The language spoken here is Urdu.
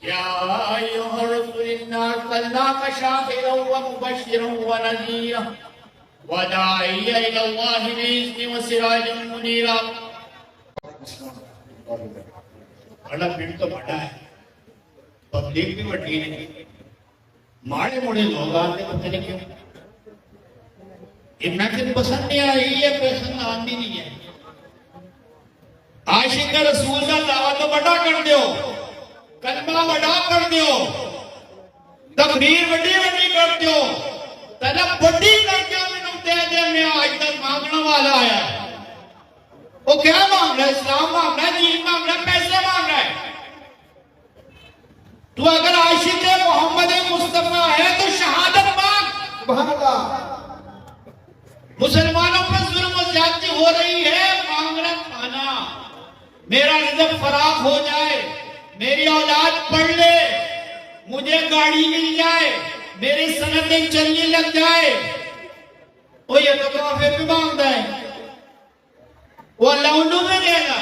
يا أيها الرسول إنا أرسلناك شاهدا ومبشرا ونذيرا وداعيا إلى الله بإذنه وسراجا منيرا. بڑا پنڈ تو بڑا ہے، پبلک بھی بڑی ہے، ماڑے موڑے لوگ آتے پتہ نہیں کیوں. اتنا کہ پسند نہیں آئی ہے، پسند آتی نہیں ہے. عاشق رسول کا دعوت بڑا کر دیو، کلمہ بڑا کر دیو، تقریر بڑی بڑی کر دیو، طلب بڑی کر دیو. میں دے میں آج تک مانگنا والا آیا ہے. وہ کیا مانگ رہا ہے؟ اسلام مانگ رہا ہے، دین مانگ رہا ہے، پیسے مانگ رہا ہے. تو اگر عاشق محمد مصطفیٰ ہے تو شہادت مانگ. سبحان اللہ. مسلمانوں پر ظلم و زیادتی ہو رہی ہے، مانگرت کھانا. میرا رزق فراخ ہو جائے، میری اولاد پڑھ لے، مجھے گاڑی مل جائے، میری صنعتیں چلنے لگ جائے. وہ یہ تو کافر بھی مانگتا ہے، وہ اللہ انہوں میں دے گا.